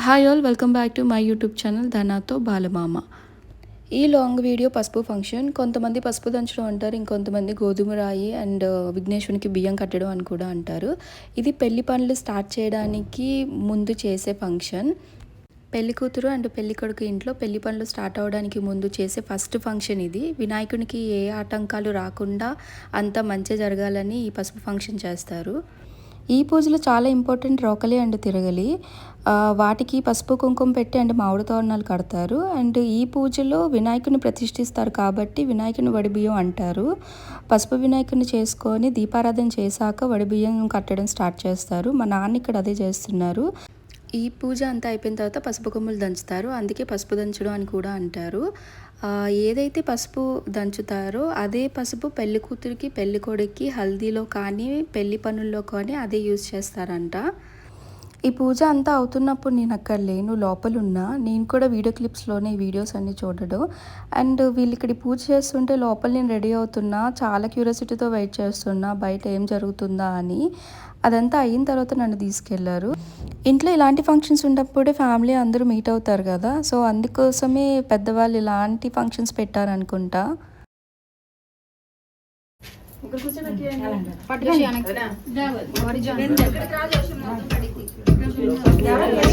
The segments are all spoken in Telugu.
Hi all, welcome back to my YouTube channel ధనాతో బాలమామ. ఈ లాంగ్ వీడియో పసుపు ఫంక్షన్. కొంతమంది పసుపు దంచడం అంటారు, ఇంకొంతమంది గోధుమ రాయి అండ్ విఘ్నేశ్వరునికి బియ్యం కట్టడం అని కూడా అంటారు. ఇది పెళ్లి పనులు స్టార్ట్ చేయడానికి ముందు చేసే ఫంక్షన్. పెళ్లి కూతురు అండ్ పెళ్లి కొడుకు ఇంట్లో పెళ్లి పనులు స్టార్ట్ అవడానికి ముందు చేసే ఫస్ట్ ఫంక్షన్ ఇది. వినాయకునికి ఏ ఆటంకాలు రాకుండా అంత మంచి జరగాలని ఈ పసుపు ఫంక్షన్ చేస్తారు. ఈ పూజలో చాలా ఇంపార్టెంట్ రోకలి అండ్ తిరగలి. వాటికి పసుపు కుంకుమ పెట్టి అండ్ మామిడి తోరణాలు కడతారు. అండ్ ఈ పూజలో వినాయకుని ప్రతిష్ఠిస్తారు కాబట్టి వినాయకుని వడిబియ్యం అంటారు. పసుపు వినాయకుని చేసుకొని దీపారాధన చేశాక వడిబియ్యం కట్టడం స్టార్ట్ చేస్తారు. మా నాన్న ఇక్కడ అదే చేస్తున్నారు. ఈ పూజ అంతా అయిపోయిన తర్వాత పసుపు కొమ్ములు దంచుతారు, అందుకే పసుపు దంచడం అని కూడా అంటారు. ఏదైతే పసుపు దంచుతారో అదే పసుపు పెళ్లి కూతురికి పెళ్లి కొడుక్కి హల్దీలో కానీ పెళ్లి పనుల్లో కానీ అదే యూజ్ చేస్తారంట. ఈ పూజ అంతా అవుతున్నప్పుడు నేను అక్కడ లేను, లోపలున్నా. నేను కూడా వీడియో క్లిప్స్లోనే వీడియోస్ అన్నీ చూడడం. అండ్ వీళ్ళు ఇక్కడ పూజ చేస్తుంటే లోపల నేను రెడీ అవుతున్నా, చాలా క్యూరియాసిటీతో వెయిట్ చేస్తున్నా బయట ఏం జరుగుతుందా అని. అదంతా అయిన తర్వాత నన్ను తీసుకెళ్లారు. ఇంట్లో ఇలాంటి ఫంక్షన్స్ ఉన్నప్పుడే ఫ్యామిలీ అందరూ మీట్ అవుతారు కదా, సో అందుకోసమే పెద్దవాళ్ళు ఇలాంటి ఫంక్షన్స్ పెట్టారనుకుంటా.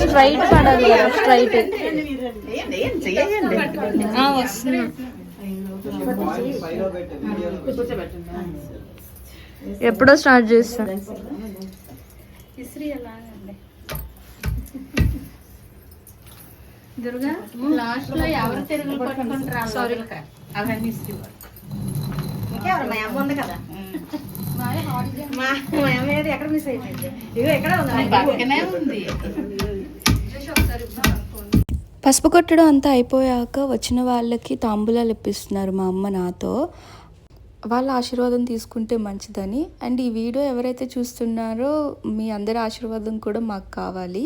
స్ట్రైట్ పడాలి కదా, స్ట్రైట్ ఎప్పుడో స్టార్ట్ చేస్తా. దుర్గా లాస్ట్ లో ఎవరు తిరుగులు పట్టుకుంటారు? సారీ అవన్నీ మా అమ్మ ఉంది కదా, మా అమ్మ ఎక్కడ మిస్ అయిపోయింది, ఇగో ఎక్కడ ఉంది. పసుపు కొట్టడం అంతా అయిపోయాక వచ్చిన వాళ్ళకి తాంబూలాలు ఇప్పిస్తున్నారు మా అమ్మ నాతో. వాళ్ళ ఆశీర్వాదం తీసుకుంటే మంచిదని. అండ్ ఈ వీడియో ఎవరైతే చూస్తున్నారో మీ అందరి ఆశీర్వాదం కూడా మాకు కావాలి.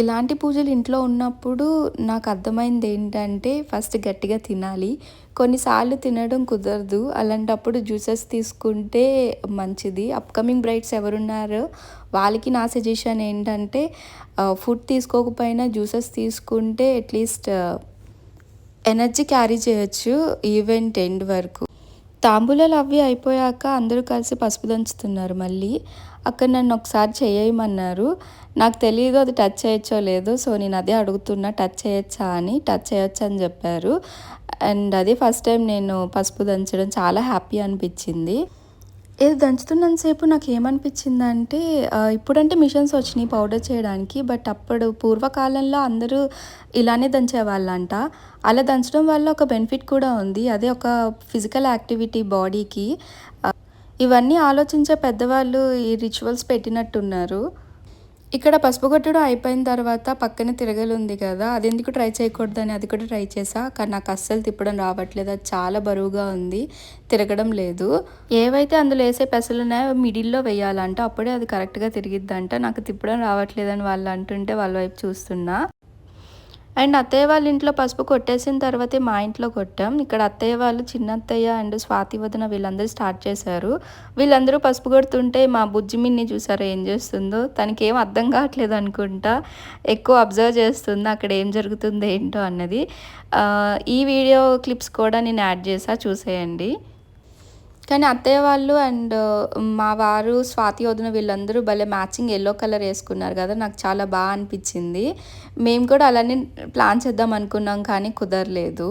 ఇలాంటి పూజలు ఇంట్లో ఉన్నప్పుడు నాకు అర్థమైంది ఏంటంటే, ఫస్ట్ గట్టిగా తినాలి. కొన్నిసార్లు తినడం కుదరదు, అలాంటప్పుడు జ్యూసెస్ తీసుకుంటే మంచిది. అప్కమింగ్ బ్రైడ్స్ ఎవరున్నారో వాళ్ళకి నా సజెషన్ ఏంటంటే, ఫుడ్ తీసుకోకపోయినా జ్యూసెస్ తీసుకుంటే అట్లీస్ట్ ఎనర్జీ క్యారీ చేయొచ్చు ఈవెంట్ ఎండ్ వరకు. తాంబూలాలు అవి అయిపోయాక అందరూ కలిసి పసుపు దంచుతున్నారు. మళ్ళీ అక్కడ నన్ను ఒకసారి చేయమన్నారు. నాకు తెలియదు అది టచ్ చేయొచ్చో లేదో, సో నేను అదే అడుగుతున్నా, టచ్ చేయొచ్చా అని. టచ్ చేయొచ్చు అని చెప్పారు. అండ్ అదే ఫస్ట్ టైం నేను పసుపు దంచడం, చాలా హ్యాపీ అనిపించింది. ఇది దంచుతున్నంతసేపు నాకు ఏమనిపించిందంటే, ఇప్పుడంటే మిషన్స్ వచ్చినాయి పౌడర్ చేయడానికి, బట్ అప్పుడు పూర్వకాలంలో అందరూ ఇలానే దంచేవాళ్ళంట. అలా దంచడం వల్ల ఒక బెనిఫిట్ కూడా ఉంది, అదే ఒక ఫిజికల్ యాక్టివిటీ బాడీకి. ఇవన్నీ ఆలోచించే పెద్దవాళ్ళు ఈ రిచువల్స్ పెట్టినట్టున్నారు. ఇక్కడ పసుపు కొట్టడం అయిపోయిన తర్వాత పక్కన తిరగలి ఉంది కదా, అది ఎందుకు ట్రై చేయకూడదని అది కూడా ట్రై చేసా. కానీ నాకు అస్సలు తిప్పడం రావట్లేదు, అది చాలా బరువుగా ఉంది, తిరగడం లేదు. ఏవైతే అందులో వేసే పెసలు ఉన్నాయో మిడిల్లో వేయాలంట, అప్పుడే అది కరెక్ట్గా తిరిగిద్దంట. నాకు తిప్పడం రావట్లేదని వాళ్ళు అంటుంటే వాళ్ళ వైపు చూస్తున్నా. అండ్ అత్తయ్య వాళ్ళ ఇంట్లో పసుపు కొట్టేసిన తర్వాతే మా ఇంట్లో కొట్టాం. ఇక్కడ అత్తయ్య వాళ్ళు, చిన్న అత్తయ్య అండ్ స్వాతి వదిన వీళ్ళందరూ స్టార్ట్ చేశారు. వీళ్ళందరూ పసుపు కొడుతుంటే మా బుజ్జిమిన్ని చూసారా ఏం చేస్తుందో. తనకి ఏం అర్థం కావట్లేదు అనుకుంటా, ఎక్కువ అబ్జర్వ్ చేస్తుంది అక్కడ ఏం జరుగుతుందో ఏంటో అన్నది. ఈ వీడియో క్లిప్స్ కూడా నేను యాడ్ చేసా, చూసేయండి. కానీ అత్తయ్య వాళ్ళు అండ్ మా వారు, స్వాతి వదిన వీళ్ళందరూ భలే మ్యాచింగ్ ఎల్లో కలర్ వేసుకున్నారు కదా, నాకు చాలా బాగా అనిపించింది. మేము కూడా అలానే ప్లాన్ చేద్దాం అనుకున్నాం కానీ కుదరలేదు.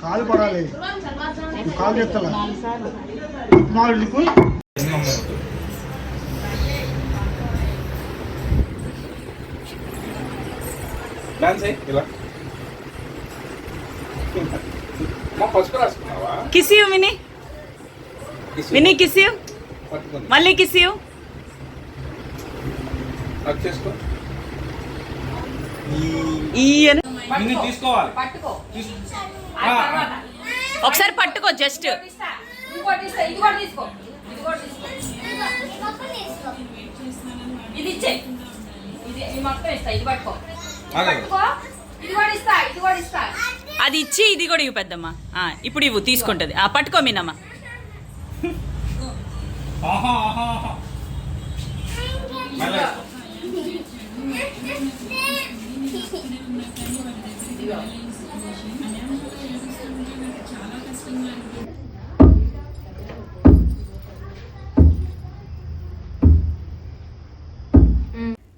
కాలు పడాలి, కాలు చెప్తా కిసియు మినీ, మినీ కిసియు, మళ్ళీ కిసియు. ఒకసారి పట్టుకో జస్ట్. ఇది ఇచ్చే ఇది మొత్తం ఇస్తా, ఇది పట్టుకో. అది ఇచ్చి ఇది కూడా ఇవ్వు పెద్దమ్మ. ఇప్పుడు ఇవ్వు, తీసుకుంటది. పట్టుకో మీనమ్మ.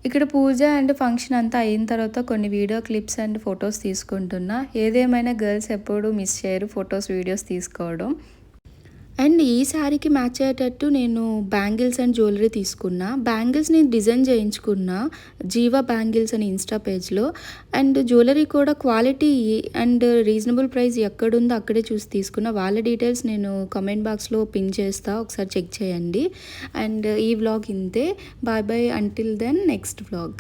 ఇక్కడ పూజ అండ్ ఫంక్షన్ అంతా అయిన తర్వాత కొన్ని వీడియో క్లిప్స్ అండ్ ఫొటోస్ తీసుకుంటున్నా. ఏదేమైనా గర్ల్స్ ఎప్పుడు మిస్ చేయరు ఫొటోస్ వీడియోస్ తీసుకోవడం. అండ్ ఈ శారీకి మ్యాచ్ అయ్యేటట్టు నేను బ్యాంగిల్స్ అండ్ జ్యువెలరీ తీసుకున్నా. బ్యాంగిల్స్ నేను డిజైన్ చేయించుకున్నా జీవా బ్యాంగిల్స్ అని ఇన్స్టా పేజ్లో. అండ్ జ్యువెలరీ కూడా క్వాలిటీ అండ్ రీజనబుల్ ప్రైస్ ఎక్కడుందో అక్కడే చూసి తీసుకున్నా. వాళ్ళ డీటెయిల్స్ నేను కామెంట్ బాక్స్లో పిన్ చేస్తా, ఒకసారి చెక్ చేయండి. అండ్ ఈ వ్లాగ్ ఇంతే. Bye bye until then next vlog.